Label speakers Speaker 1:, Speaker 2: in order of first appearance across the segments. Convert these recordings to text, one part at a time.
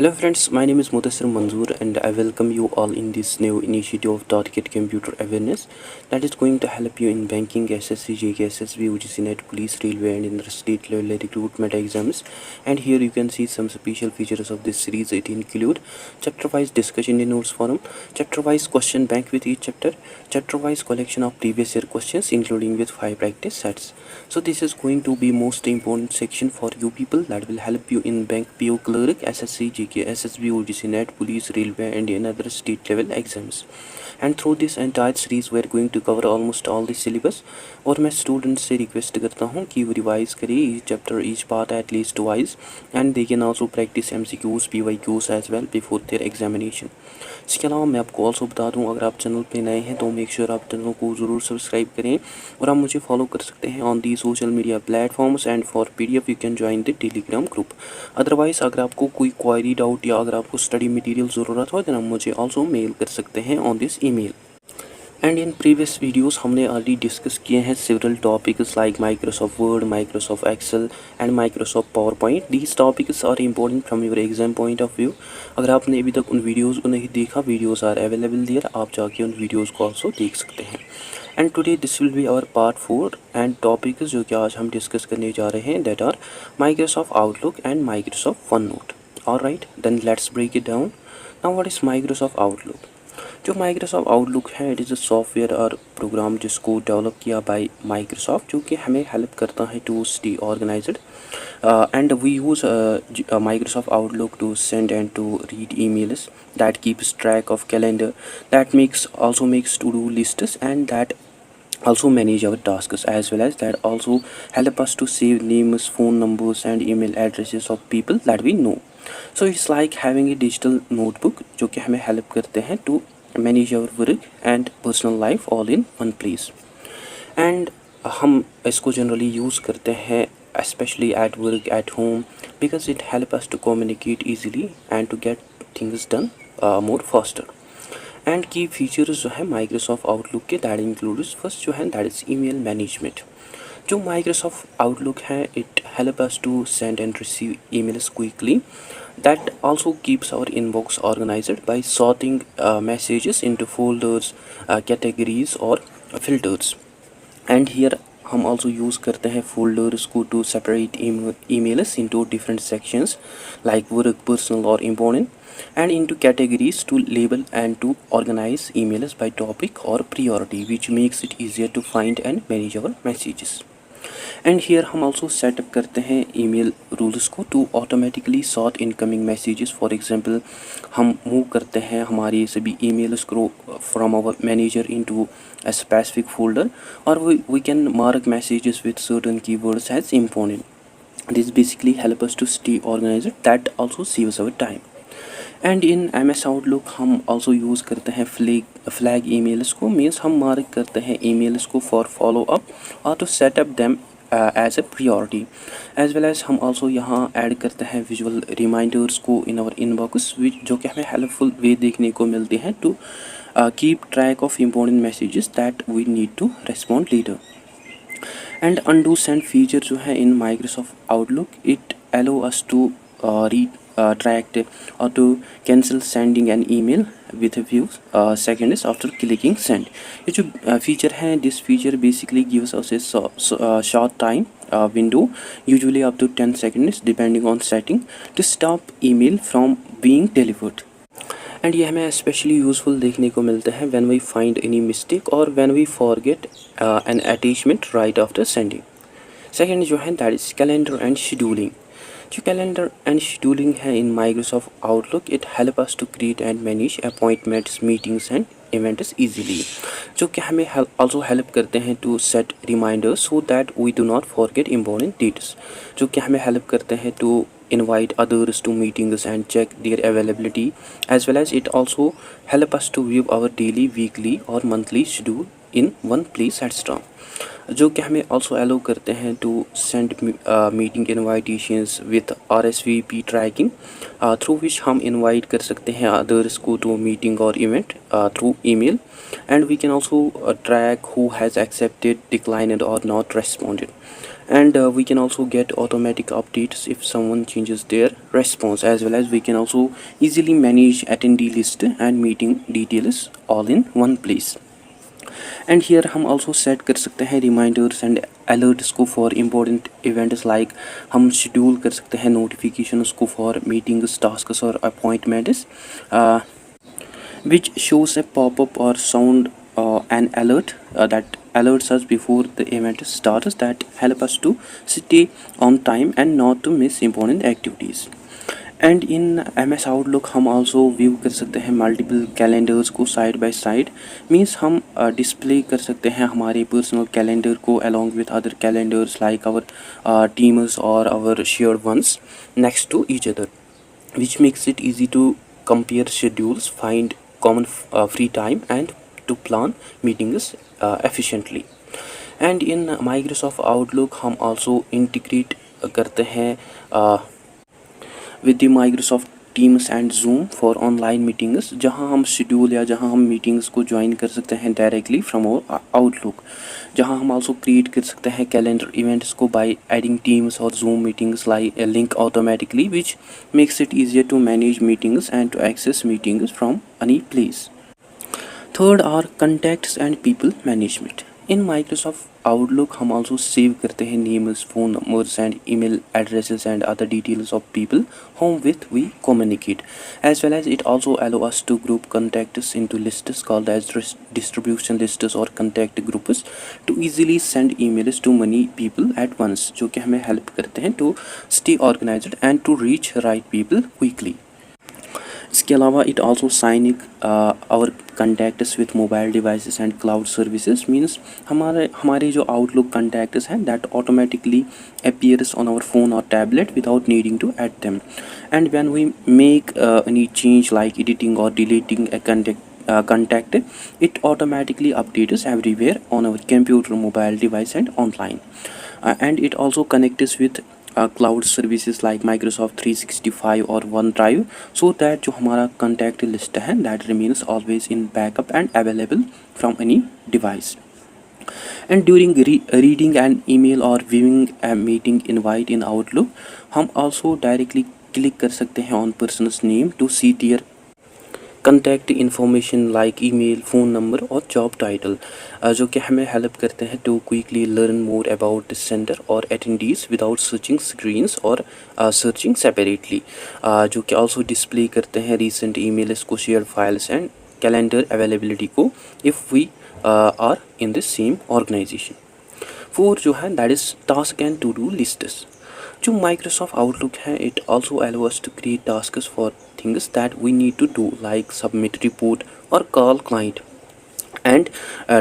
Speaker 1: Hello friends, my name is Mudassir Manzoor and I welcome you all in this new initiative of .get Computer Awareness that is going to help you in banking, SSC, JK, SSB, UGC NET, police, railway and in the state level recruitment exams. And here you can see some special features of this series. It include chapter-wise discussion in notes forum, chapter-wise question bank with each chapter, chapter-wise collection of previous year questions including with 5 practice sets. So this is going to be most important section for you people that will help you in bank, PO clerk, SSC, JK, SSB, UGC NET, police, railway and in other state level exams. And through this entire series we are going to cover almost all the syllabus. और मैं student से request करता हूँ कि वो revise करें each chapter, each part at least twice, and they can also practice MCQs, PYQs as well before their examination. इसके अलावा मैं आपको ऑल्सो बता दूं, अगर आप चैनल पे नए हैं तो मेक श्योर आप चैनल को ज़रूर सब्सक्राइब करें और आप मुझे फॉलो कर सकते हैं on the social media platforms and for PDF you can join the Telegram group. Otherwise अगर आपको कोई क्वारी डाउट या अगर आपको स्टडी मटेरियल ज़रूरत हो तो आप मुझे ऑल्सो मेल कर सकते हैं on this email. And in previous videos हमने ऑलरेडी डिस्कस किए हैं several topics like Microsoft Word, Microsoft Excel and Microsoft PowerPoint. These topics are important from your exam point of view. अगर आपने अभी तक उन वीडियोस को नहीं देखा, वीडियोस आर अवेलेबल देयर, आप जाके उन वीडियोस को ऑल्सो देख सकते हैं. And today this will be our part 4 and topics जो कि आज हम डिस्कस करने जा रहे हैं that are Microsoft Outlook and Microsoft OneNote. Alright, then let's break it down. Now what is Microsoft Outlook? जो माइक्रोसॉफ्ट आउटलुक है इट इज़ अ सॉफ्टवेयर और प्रोग्राम जिसको डेवलप किया बाय माइक्रोसॉफ्ट, जो कि हमें हेल्प करता है to stay organised. And we use Microsoft outlook to send and to read emails that keeps track of calendar, that also makes to do lists, and that also manage our tasks, as well as that also help us to save names, phone numbers and email addresses of people that we know. So it's like having a digital notebook जो कि हमें help करते हैं to manage our work and personal life all in one place. And हम इसको generally use करते हैं especially at work, at home, because it help us to communicate easily and to get things done more faster. And key features जो है Microsoft Outlook के that includes first जो है that is email management. जो Microsoft Outlook है it help us to send and receive emails quickly. That also keeps our inbox organised by sorting messages into folders, categories और filters. And here हम also use करते हैं folders को to separate emails into different sections like work, personal और important, and into categories to label and to organize emails by topic or priority, which makes it easier to find and manage our messages. And here हम also setup करते हैं email rules को to automatically sort incoming messages. For example हम move करते हैं हमारी सभी emails को from our manager into a specific folder, और we can mark messages with certain keywords as important. This basically help us to stay organised. That also saves our time. And in MS Outlook हम also use करते हैं flag emails को. Means हम mark करते हैं emails को for follow up और to set up them as a priority. As well as हम ऑल्सो यहाँ ऐड करते हैं विजुअल रिमाइंडर्स को इन आवर इनबॉक्स, जो कि हमें हेल्पफुल वे देखने को मिलते हैं to keep track of important messages that we need to respond later. And undo send feature जो है in Microsoft Outlook it allow us to retract or to cancel sending an email with a few seconds after clicking send. ये जो feature है, this feature basically gives us a short time window, usually up to 10 seconds depending on setting, to stop email from being delivered. And ये हमें specially useful देखने को मिलता है when we find any mistake और when we forget an attachment right after sending. Second जो है that is calendar and scheduling. जो कैलेंडर एंड शेड्यूलिंग है in Microsoft Outlook it help us to create and manage appointments, meetings and events easily, जो कि हमें also help करते हैं to set reminders so that we do not forget important dates, जो कि हमें help करते हैं to invite others to meetings and check their availability, as well as it also help us to view our daily, weekly or monthly schedule in one place extra, जो कि हमें also allow करते हैं to send meeting invitations with RSVP tracking, through which हम invite कर सकते हैं others को to meeting or event through email, and we can also track who has accepted, declined or not responded. and we can also get automatic updates if someone changes their response, as well as we can also easily manage attendee list and meeting details all in one place. And here हम also set कर सकते हैं reminders and alerts को for important events, like हम schedule कर सकते हैं notifications को फॉर मीटिंग्स, टास्क्स और appointments, which shows a pop-up or sound an alert that alerts us before the event starts, that help us to stay on time and not to miss important activities. And in MS Outlook हम also view कर सकते हैं multiple calendars को side by side, means हम display कर सकते हैं हमारे पर्सनल कैलेंडर को along with other calendars like our teams और our shared ones next to each other, which makes it easy to compare schedules, find common free time and to plan meetings efficiently. And in Microsoft Outlook हम also integrate करते हैं with the Microsoft Teams and Zoom for online meetings, जहां हम schedule या जहां हम meetings को join कर सकते हैं डायरेक्टली फ्रॉम आउटलुक, जहां हम आल्सो क्रिएट कर सकते हैं कैलेंडर इवेंट्स को बाय एडिंग टीम्स और zoom meetings like a link automatically, which makes it easier to manage meetings and to access meetings from any place. Third are contacts and people management. In Microsoft Outlook हम also save करते हैं names, phone numbers and email addresses and other details of people whom with we communicate, as well as it also allow us to group contacts into lists called as distribution lists or contact groups to easily send emails to many people at once, जो कि हमें help करते हैं to stay organized and to reach right people quickly. इसके अलावा it also syncing our contacts with mobile devices and cloud services, means हमारे जो Outlook contacts हैं that automatically appears on our phone or tablet without needing to add them. And when we make any change like editing or deleting a contact, it automatically updates everywhere on our computer, mobile device and online. And it also connects with cloud services like Microsoft 365 or OneDrive, so that जो हमारा contact list है that remains always in backup and available from any device. And during reading an email or viewing a meeting invite in Outlook, हम also directly click कर सकते हैं on person's name to see their contact information like email, phone number और job title, जो कि हमें help करते हैं to quickly learn more about the center or attendees without searching screens or searching separately, जो कि also display करते हैं recent emails को, shared files and calendar availability को if we are in the same organization. 4 जो है that is task and to do lists. जो Microsoft Outlook है it also allows us to create tasks for things that we need to do like submit report or call client, and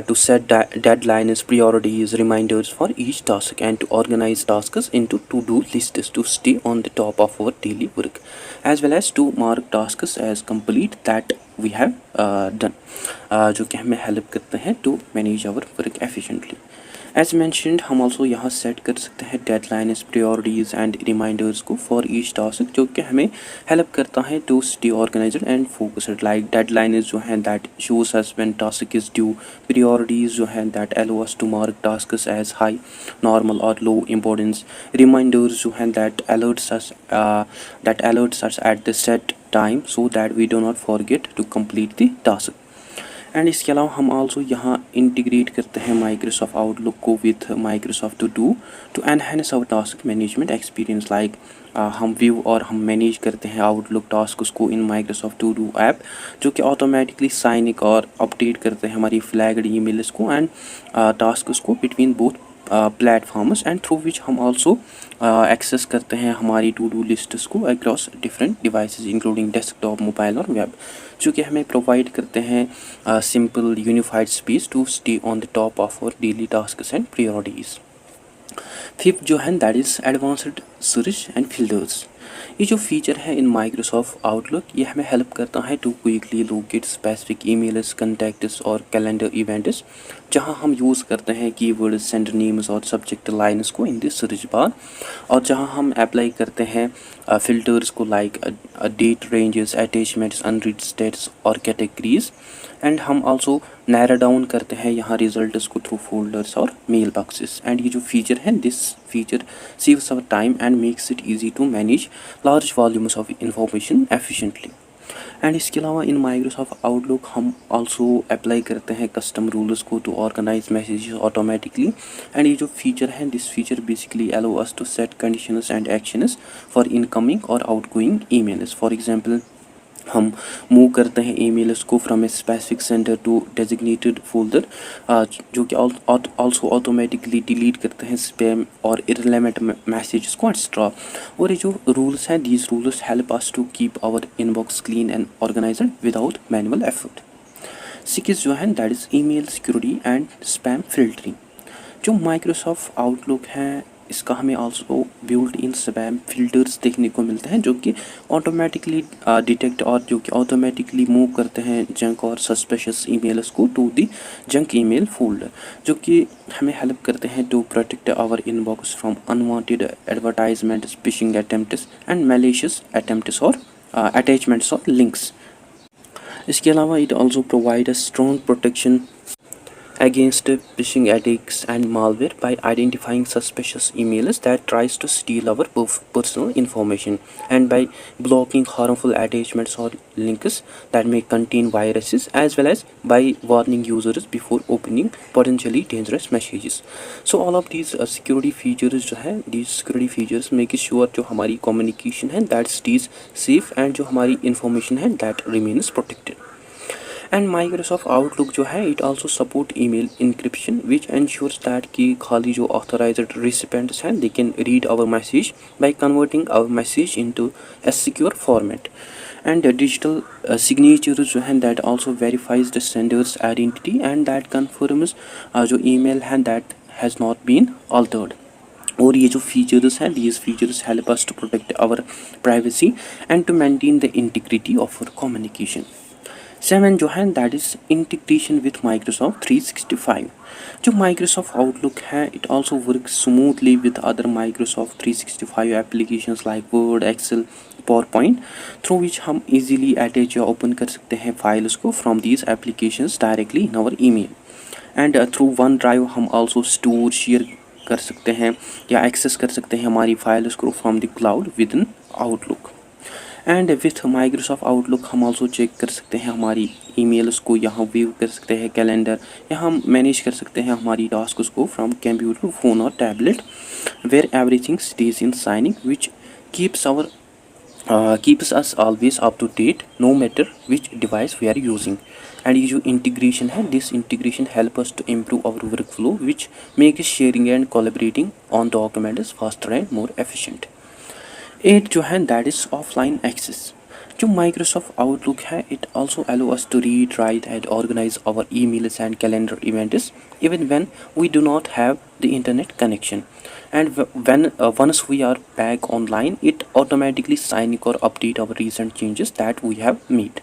Speaker 1: to set deadlines, priorities, reminders for each task, and to organize tasks into to-do lists to stay on the top of our daily work, as well as to mark tasks as complete that we have done, जो कि हमें help करते हैं to manage our work efficiently. As mentioned हम also यहाँ set कर सकते हैं deadlines, priorities and reminders को for each task, जो कि हमें help करता है to stay organized and focused. Like deadlines जो हैं that shows us when task is due, priorities जो हैं that allow us to mark tasks as high, normal or low importance, reminders जो हैं that alerts us at the set time so that we do not forget to complete the task. And इसके अलावा हम also यहाँ integrate करते हैं Microsoft Outlook को with Microsoft to enhance our task management experience, like हम view और हम मैनेज करते हैं आउटलुक टास्क को in Microsoft To Do app, जो कि ऑटोमेटिकली साइन और अपडेट करते हैं हमारी फ्लैग्ड ईमेल्स को एंड टास्क को between both platforms, and through which हम आल्सो एक्सेस करते हैं हमारी टू डू लिस्ट्स को across different devices including desktop, mobile और वेब, जो कि हमें प्रोवाइड करते हैं simple unified space to stay on the top of our daily tasks and priorities. 5th जो है that is advanced search and filters. ये जो फीचर है इन माइक्रोसॉफ्ट आउटलुक ये हमें हेल्प करता है to quickly locate specific emails, contacts और कैलेंडर इवेंट्स, जहां हम यूज़ करते हैं कीवर्ड्स, सेंडर नेम्स और सब्जेक्ट लाइन्स को इन दिस सर्च बार, और जहां हम अप्लाई करते हैं फिल्टर्स को like date ranges, attachments, unread status और कैटेगरीज, एंड हम आल्सो नैरो डाउन करते हैं यहाँ रिजल्ट्स को थ्रू फोल्डर्स और मेल बॉक्सेस। एंड ये जो फीचर है, this feature saves our time and makes it easy to manage large volumes of information efficiently. And इसके अलावा इन माइक्रोसॉफ्ट आउटलुक हम आल्सो अप्लाई करते हैं कस्टम रूल्स को to organise messages automatically. And ये जो फीचर है, this feature basically allow us to set conditions and actions for incoming और आउटगोइंग ईमेल्स। फॉर एग्जांपल, हम मूव करते हैं ईमेल्स को from a specific sender to designated folder, जो कि आल्सो ऑटोमेटिकली डिलीट करते हैं स्पैम और इररिलेवेंट मैसेजेस को एक्स्ट्रा। और ये जो रूल्स हैं, these rules help us to keep our inbox clean and organised without manual effort. Six जो है that is email security and spam filtering. जो माइक्रोसॉफ्ट आउटलुक है, इसका हमें also built in spam filters देखने को मिलते हैं, जो कि ऑटोमेटिकली डिटेक्ट और जो कि ऑटोमेटिकली मूव करते हैं जंक और सस्पिशियस ईमेल्स को to the junk email folder, जो कि हमें हेल्प करते हैं to protect our inbox from unwanted advertisements, phishing attempts and malicious attempts और अटैचमेंट्स और लिंक्स। इसके अलावा it also provide a strong protection against phishing attacks and malware by identifying suspicious emails that tries to steal our personal information, and by blocking harmful attachments or links that may contain viruses, as well as by warning users before opening potentially dangerous messages. So all of these security features जो है, these security features make sure जो हमारी communication है that stays safe and जो हमारी information है that remains protected. And Microsoft Outlook जो है, it also support email encryption which ensures that कि खाली जो ऑथराइज्ड रिसिपेंट्स हैं they can read our message by converting our message into a secure format. And digital signatures जो हैं that also verifies the sender's identity and that confirms जो email है that has not been altered. और ये जो features हैं, these features help us to protect our privacy and to maintain the integrity of our communication. 7 जो है that is integration with Microsoft 365। जो Microsoft Outlook है, it also work smoothly with other Microsoft 365 applications like Word, Excel, PowerPoint, through which हम easily attach या open कर सकते हैं files को from these applications directly in our email. And through OneDrive हम also store, share कर सकते हैं या एक्सेस कर सकते हैं हमारी फाइल्स को from the cloud with in outlook. And with Microsoft Outlook हम आल्सो चेक कर सकते हैं हमारी ईमेल्स को, यहाँ व्यू कर सकते हैं कैलेंडर, या हम मैनेज कर सकते हैं हमारी टास्क्स को फ्रॉम कंप्यूटर, फ़ोन और tablet, where everything stays in syncing which keeps us always up to date no matter which device we are using. And ये जो इंटीग्रेशन है, this integration help us to improve our workflow which make sharing and collaborating on documents faster and more efficient. 8 जो है that is offline access. जो Microsoft Outlook है, it also allow us to read, write and organise our emails and calendar events even when we do not have the internet connection. And when once we are back online, it automatically sign or update our recent changes that we have made.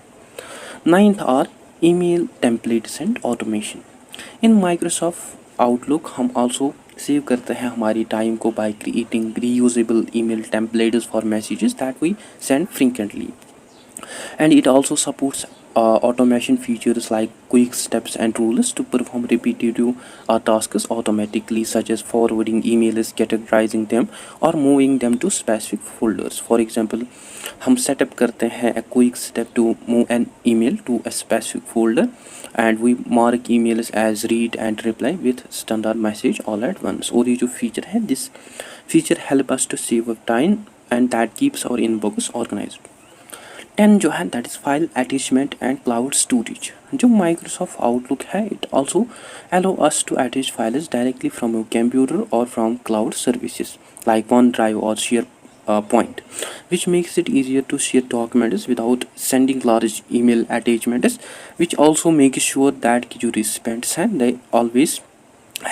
Speaker 1: 9th are email templates and automation. In Microsoft Outlook हम also save करते हैं हमारी time को by creating reusable email templates for messages that we send frequently. And it also supports automation features like quick steps and rules to perform repetitive tasks automatically, such as forwarding emails, categorizing them, or moving them to specific folders. For example, हम setup करते हैं a quick step to move an email to a specific folder, and we mark emails as read and reply with standard message all at once. और ये जो feature है, this feature help us to save time and that keeps our inbox organized. 10 जो है that is file attachment and cloud storage. जो Microsoft Outlook है, it also allow us to attach files directly from your computer और from cloud services like OneDrive और share point, which makes it easier to share documents without sending large email attachments, which also makes sure that जो recipients हैं they always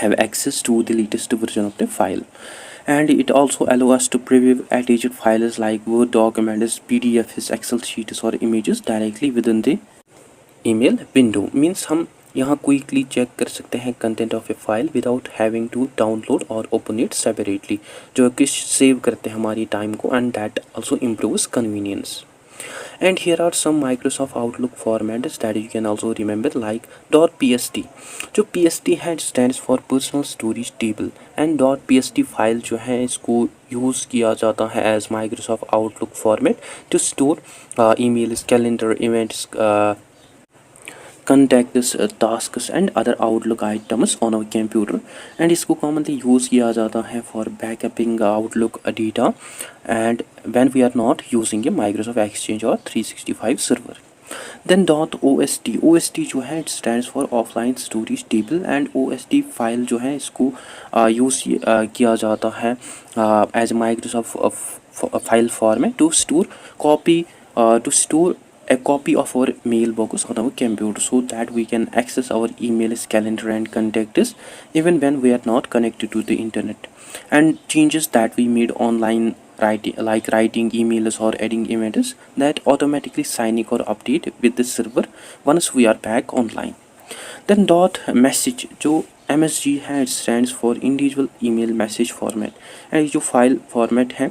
Speaker 1: have access to the latest version of the file. And it also allows us to preview attached files like Word documents, PDFs, Excel sheets or images directly within the email window. Means हम यहाँ quickly check कर सकते हैं content of a file without having to download और open it separately, जो कि save करते हैं हमारी टाइम को and that also improves convenience. And here are some Microsoft Outlook formats that you can also remember, like .pst. जो pst है stands for personal storage table, and .pst file जो है इसको यूज़ किया जाता है as Microsoft Outlook format to store emails, calendar, events, contacts, tasks and other Outlook items on our computer, and इसको commonly use किया जाता है for backupping Outlook data and when we are not using a Microsoft Exchange or 365 server. Then .ost, ost जो है it stands for offline storage table, and ost file जो है इसको use किया जाता है as Microsoft file format to store copy to store a copy of our mailbox on our computer, so that we can access our emails, calendar and contacts even when we are not connected to the internet. And changes that we made online, writing emails or adding events, that automatically signing or update with the server once we are back online. Then .message जो MSG है it stands for individual email message format, and जो file format है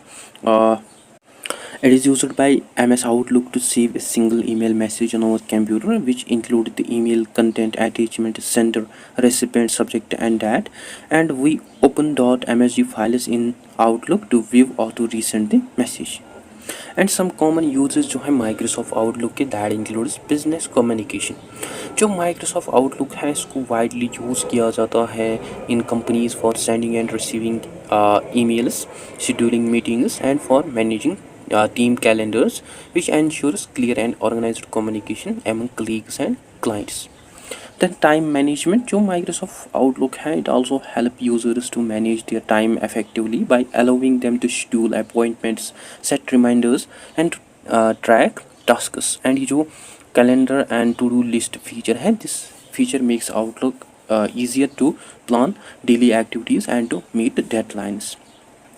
Speaker 1: it is used by MS Outlook to save a single email message on our computer, which include the email content, attachment, sender, recipient, subject and that. And we open .msg files in Outlook to view or to resend the message. And some common uses जो है Microsoft Outlook के that includes business communication. जो Microsoft Outlook है इसको widely use किया जाता है in companies for sending and receiving emails, scheduling meetings and for managing team calendars, which ensures clear and organized communication among colleagues and clients. Then time management, जो Microsoft Outlook है it also help users to manage their time effectively by allowing them to schedule appointments, set reminders and track tasks. And ये जो calendar and to do list feature है, this feature makes Outlook easier to plan daily activities and to meet deadlines.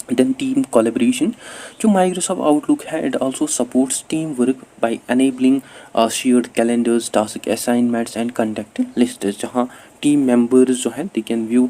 Speaker 1: Then team collaboration, जो Microsoft Outlook है it also supports teamwork by enabling shared calendars, task assignments and contact lists, जहाँ team members जो हैं they can view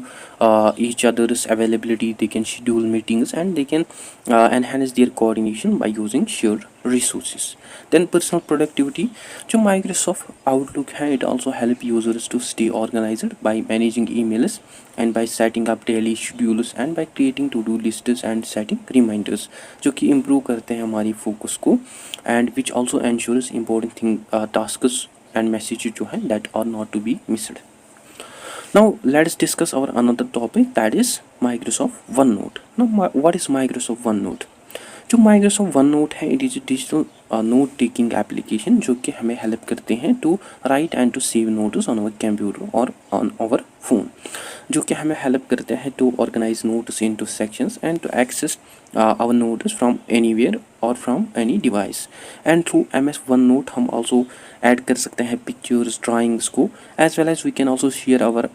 Speaker 1: each other's availability, they can schedule meetings and they can enhance their coordination by using shared resources. Then personal productivity, जो Microsoft Outlook है it also help users to stay organized by managing emails and by setting up daily schedules and by creating to do lists and setting reminders, जो कि improve करते हैं हमारी focus को and which also ensures important thing tasks and messages जो हैं that are not to be missed. Now let's discuss our another topic, that is Microsoft OneNote. Now what is Microsoft OneNote? जो Microsoft OneNote है it is a digital note taking application जो कि हमें help करते हैं to write and to save notes on our computer or on our phone, जो कि हमें help करते हैं to organize notes into sections and to access our notes from anywhere or from any device. And through MS OneNote हम also add कर सकते हैं pictures, drawings को, as well as we can also share our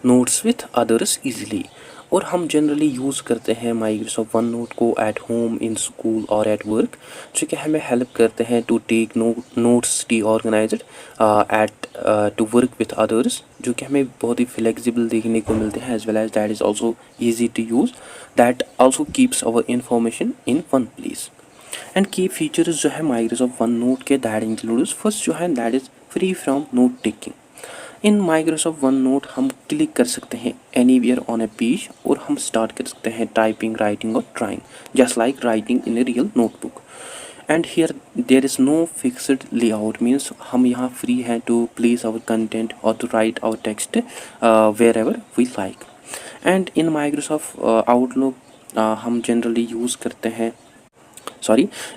Speaker 1: notes with others easily. और हम generally use करते हैं Microsoft OneNote को एट होम, इन स्कूल और एट वर्क, जो कि हमें हेल्प करते हैं to take notes to organised at to work with others, जो कि हमें बहुत ही फ्लेक्सिबल देखने को मिलते हैं, as well as that is also easy to use, that also keeps our information in one place. And key features जो है माइक्रोसॉफ्ट वन नोट के दैट इंक्लूड्स, फर्स्ट जो है that is free from note taking. In Microsoft OneNote हम click कर सकते हैं anywhere on A page और हम स्टार्ट कर सकते हैं टाइपिंग, राइटिंग और drawing, just like writing in a real notebook. And here there is no fixed layout, means हम यहाँ फ्री हैं टू प्लेस आवर कंटेंट और to write our text wherever we like. And in Microsoft Outlook हम generally use करते हैं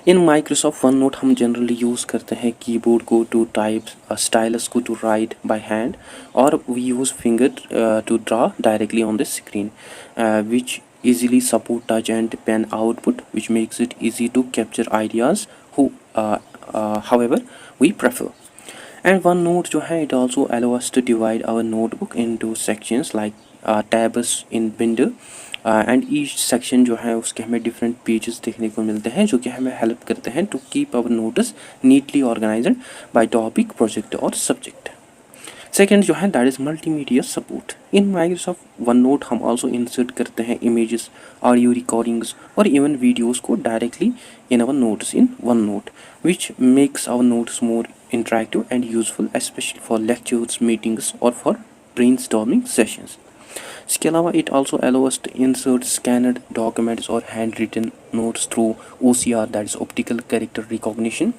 Speaker 1: in Microsoft OneNote हम generally use करते हैं कीबोर्ड को टू टाइप, स्टाइलस को टू राइट बाय हैंड, और we use finger to draw directly on the screen, which easily support touch and pen output, which makes it easy to capture ideas however we prefer. And OneNote जो है it also allow us to divide our notebook into sections like tabs in Binder, and each section जो है उसके हमें different pages देखने को मिलते हैं, जो कि हमें हेल्प करते हैं to keep our notes neatly organised by topic, project और सब्जेक्ट. सेकेंड जो है that is multimedia support. In Microsoft OneNote हम ऑल्सो इंसर्ट करते हैं इमेजेस, ऑडियो रिकॉर्डिंग्स और इवन वीडियोज़ को directly in our notes in OneNote, which makes our notes more interactive and useful, especially for lectures, meetings or for brainstorming sessions. इसके अलावा it also allows us to insert scanned documents or handwritten notes through OCR, that is optical character recognition,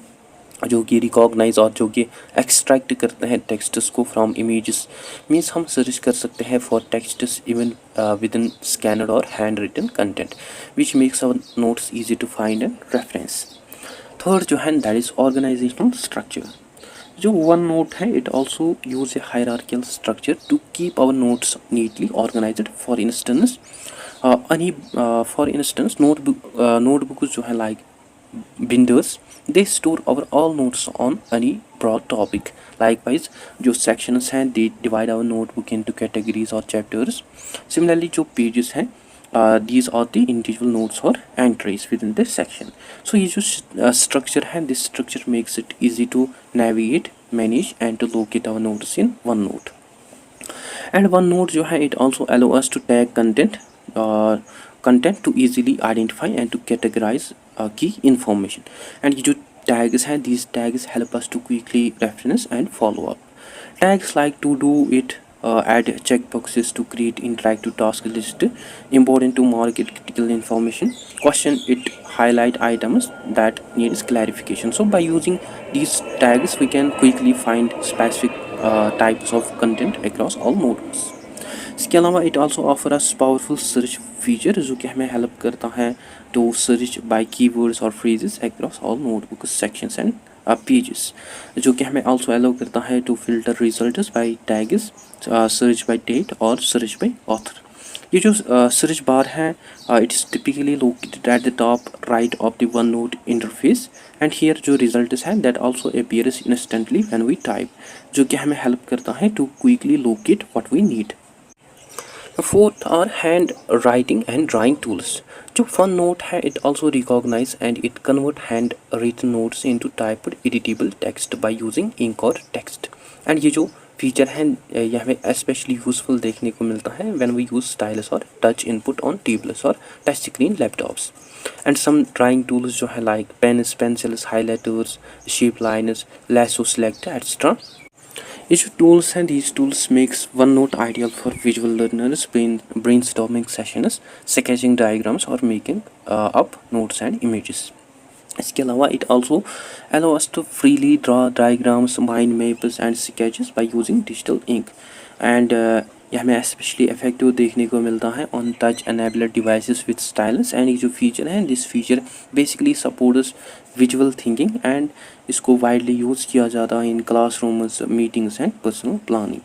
Speaker 1: जो कि recognise और जो कि extract करते हैं texts को फ्रॉम इमेजेस। मीन्स हम सर्च कर सकते हैं for texts even within scanned और handwritten content, which makes our notes easy to find and reference. Third जो है दैट इज़ ऑर्गेनाइजेशनल स्ट्रक्चर। जो वन नोट है it also use a hierarchical structure to keep our notes neatly organised. For instance notebook जो है like binders, they store our all notes on any broad topic. Likewise जो sections हैं they divide our notebook into categories or chapters. Similarly जो pages हैं these are the individual notes or entries within this section. So ये जो structure है, this structure makes it easy to navigate, manage and to locate our notes in OneNote. And OneNote जो है it also allow us to tag content to easily identify and to categorize key information. And ये जो tags हैं these tags help us to quickly reference and follow up. Tags like to do it, add checkboxes to create interactive task list, important to mark it critical information, question it, highlight items that needs clarification. So by using these tags we can quickly find specific types of content across all notebooks. इसके अलावा it also offer us powerful search feature जो कि हमें help करता है to search by keywords और phrases across all notebook sections and pages, जो कि हमें आल्सो अलाउ करता है to filter results by tags, search by date और सर्च बाय ऑथर। ये जो सर्च बार है it is typically located at the top right of the OneNote interface, and here जो रिजल्ट्स हैं that also appears instantly when we type, जो कि हमें help करता है to quickly locate what we need. Fourth are handwriting and drawing tools. जो OneNote है it also recognise and it convert handwritten notes into typed editable text by using ink और text. And ये जो feature है यह हमें specially useful देखने को मिलता है व्हेन वी यूज स्टाइलस और टच इनपुट ऑन टेबल्स और touch screen laptops. And some drawing tools जो है like pens, pencils, highlighters, shape liners, lasso select etcetera. ये जो टूल्स हैं these tools makes OneNote ideal for visual learners, brainstorming sessions, sketching diagrams or making up notes and images. इसके अलावा it also allow us to freely draw diagrams, mind maps and sketches by using digital ink. And यह हमें specially effective देखने को मिलता है on touch enabled devices with stylus. And ये जो फीचर है this feature basically supports visual thinking and इसको वाइडली यूज़ किया जाता है in classrooms, meetings and personal planning.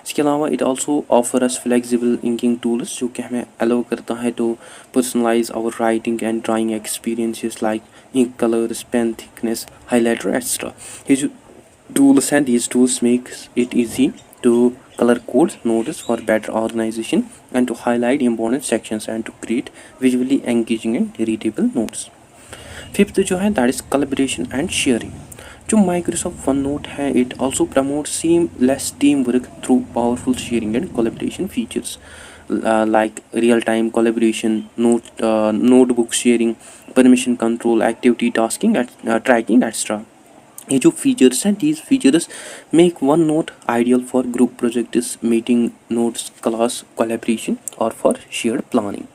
Speaker 1: इसके अलावा it also offer us flexible inking tools जो कि हमें अलाउ करता है to personalise our writing and drawing experiences like ink colours, pen thickness, highlighter extra. ये जो tools and these tools makes it easy to color code notes for better organization and to highlight important sections and to create visually engaging and readable notes. Fifth जो है that is collaboration and sharing। जो Microsoft OneNote है it also promote seamless team work through powerful sharing and collaboration features like real time collaboration, notebook sharing, permission control, activity tasking, tracking, etc. ये जो features हैं these features make OneNote ideal for group projects, meeting notes, class collaboration और for shared planning.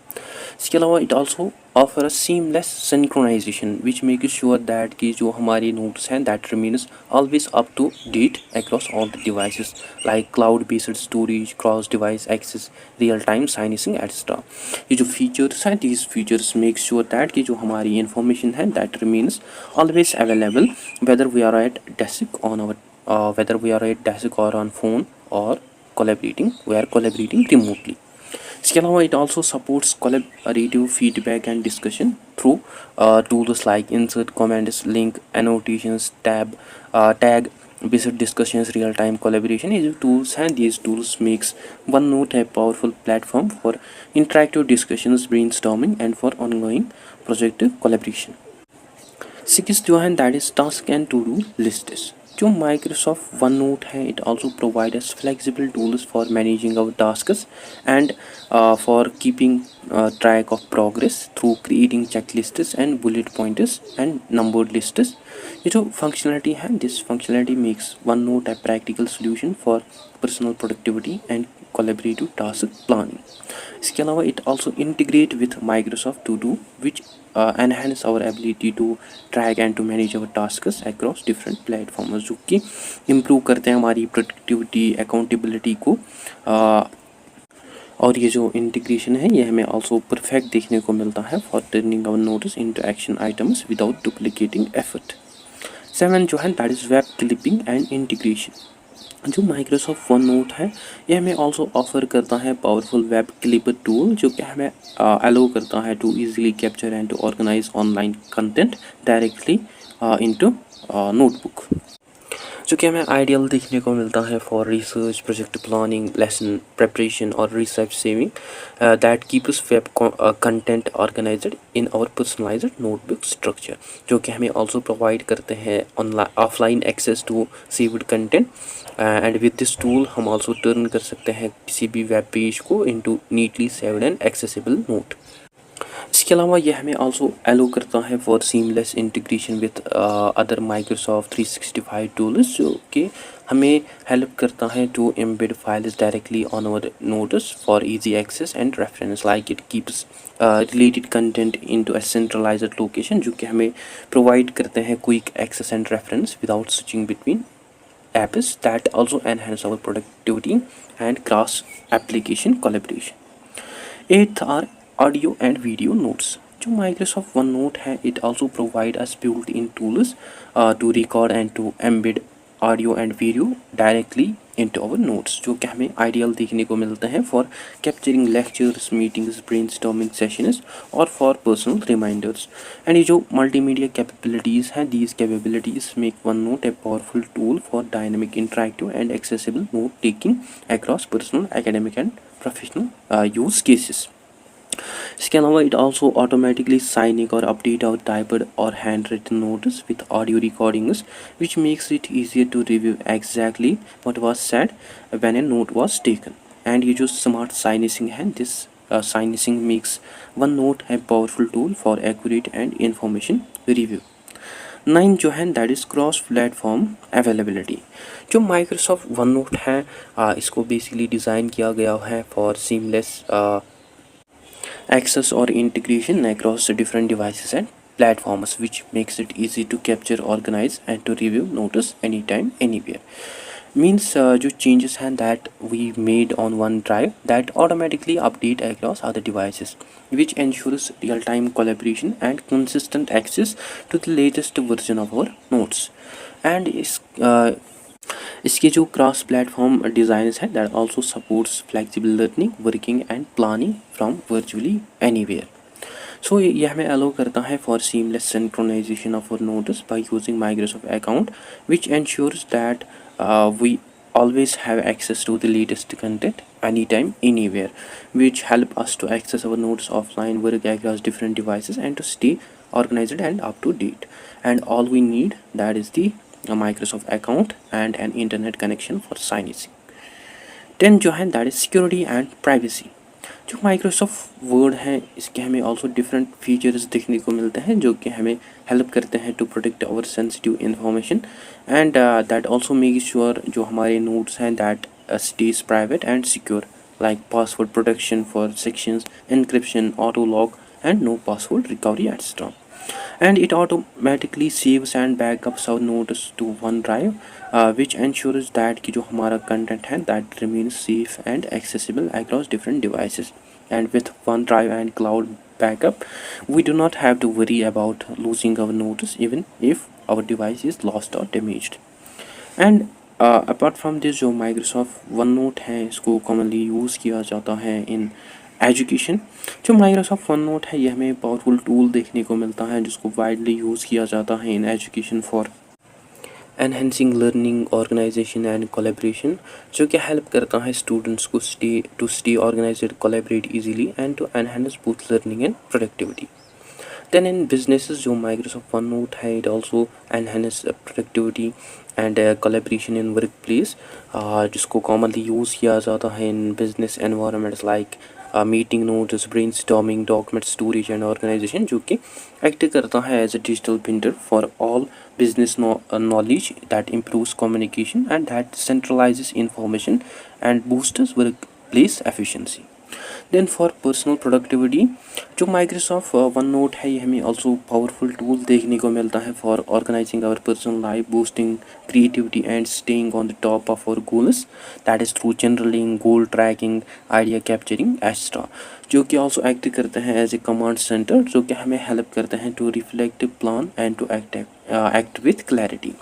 Speaker 1: इसके अलावा it also offer a seamless synchronization which makes sure that कि जो हमारे notes हैं that remains always up to date across all the devices like cloud based storage, cross device access, real time signing etc. ये जो features हैं these features make sure that कि जो हमारी information है that remains always available whether we are at desk or on phone or we are collaborating remotely. इसके अलावा it also supports collaborative feedback and discussion through tools like insert comments, link, annotations, tag based discussions, real time collaboration. ये जो tools हैं these tools makes OneNote a powerful platform for interactive discussions, brainstorming and for ongoing project collaboration. Sixth जो है that is task and to do lists। जो Microsoft OneNote है, it also provide us flexible tools for managing our tasks and for keeping track of progress through creating checklists and bullet pointers and numbered lists. ये जो functionality है, this functionality makes one note a practical solution for personal productivity and collaborative task planning. इसके अलावा it also integrate with Microsoft To Do which enhance our ability to track and to manage our tasks across different platforms, जो कि improve करते हैं हमारी productivity, accountability को। और ये जो इंटीग्रेशन है, ये हमें आल्सो परफेक्ट देखने को मिलता है for turning our notes into action items without duplicating effort. 7 जो है that is web clipping and integration. जो माइक्रोसॉफ्ट वन नोट है, ये हमें आल्सो ऑफर करता है पावरफुल वेब क्लिपर टूल, जो कि हमें अलाउ करता है to easily capture and to organise online content directly into notebook, जो कि हमें आइडियल देखने को मिलता है for research, project planning, lesson preparation और research saving that keeps web content organised in our personalised notebook structure, जो कि हमें आल्सो प्रोवाइड करते हैं online offline access to saved content. And with this tool हम आल्सो टर्न कर सकते हैं किसी भी वेब पेज को into neatly saved and accessible note. इसके अलावा यह हमें आल्सो एलो करता है for seamless integration with other Microsoft 365 tools, जो कि हमें हेल्प करता है to embed files directly on our notes for easy access and reference, like it keeps related content into a centralised location, जो कि हमें प्रोवाइड करते हैं quick access and reference without switching between apps that also enhance our productivity and cross application collaboration. 8th are audio and video notes. जो Microsoft OneNote है, it also provide us built in tools to record and to embed audio and video directly into our notes, जो कि हमें ideal देखने को मिलते हैं for capturing lectures, meetings, brainstorming sessions और फॉर पर्सनल रिमाइंडर्स। एंड ये जो मल्टीमीडिया कैपेबिलिटीज़ हैं, these capabilities make OneNote a powerful tool for dynamic, interactive and accessible note taking across personal, academic and professional use cases. इसके अलावा it also automatically syncing और update our typed और handwritten notes with audio recordings, which makes it easier to review exactly what was said when a note was taken. And ये जो smart syncing है, this syncing makes OneNote a powerful tool for accurate and information review. 9 जो है that is cross platform availability. जो Microsoft OneNote है, इसको basically design किया गया है for seamless access or integration across different devices and platforms, which makes it easy to capture, organize and to review notice anytime anywhere. Means जो changes हैं that we made on OneDrive that automatically update across other devices, which ensures real-time collaboration and consistent access to the latest version of our notes. And इसके जो cross platform designs हैं, that also supports flexible learning, working and planning from virtually anywhere. So ये हमें allow करता है for seamless synchronisation of our notes by using Microsoft account, which ensures that we always have access to the latest content anytime anywhere, which help us to access our notes offline, work across different devices and to stay organized and up to date. And all we need, that is the a Microsoft account and an internet connection for signing. 10 जो है that is security and privacy. जो Microsoft word है, इसके हमें also different features देखने को मिलते हैं, जो कि हमें हेल्प करते हैं to protect our sensitive information and that also make sure जो हमारे नोट्स हैं that stays private and secure, like password protection for sections, encryption, auto lock and no password recovery etcetera. And it automatically saves and backups our notes to OneDrive, which ensures that कि जो हमारा content है that remains safe and accessible across different devices. And with OneDrive and cloud backup, we do not have to worry about losing our notes even if our device is lost or damaged. And apart from this, जो Microsoft OneNote है, इसको commonly use किया जाता है in education. जो Microsoft OneNote है, ये हमें पावरफुल टूल देखने को मिलता है जिसको वाइडली यूज़ किया जाता है in education for enhancing learning, organisation and collaboration, जो कि हेल्प करता है स्टूडेंट्स को stay organised, collaborate easily and to enhance both learning and productivity. Then in businesses जो Microsoft OneNote है, it also enhance productivity and collaboration in workplace, जिसको commonly use किया जाता है in business environments like meeting notes, brainstorming, document storage and organisation, जो कि act करता है as a digital printer for all business knowledge that improves communication and that centralizes information and boosts workplace efficiency. Then for personal productivity जो Microsoft OneNote है, ये हमें also powerful tool देखने को मिलता है for organising our personal life, boosting creativity and staying on the top of our goals, that is through journaling, goal tracking, idea capturing extra, जो कि ऑल्सो एक्ट करते हैं एज ए कमांड सेंटर, जो कि हमें हेल्प करते हैं to reflect, plan and to act with clarity.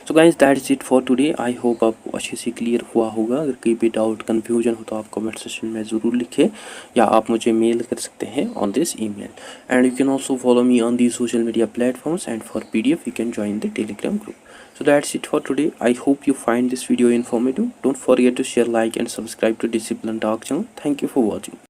Speaker 1: So guys that's it for today. I hope आपको अच्छे से क्लियर हुआ होगा. अगर कोई भी डाउट कन्फ्यूजन हो तो आप कमेंट सेक्शन में ज़रूर लिखें, या आप मुझे मेल कर सकते हैं on this email. And you can also follow me on the social media platforms, and for PDF you can join the Telegram group. So that's it for today. I hope you find this video informative. Don't forget to share, like and subscribe to Discipline Talk channel. Thank you for watching.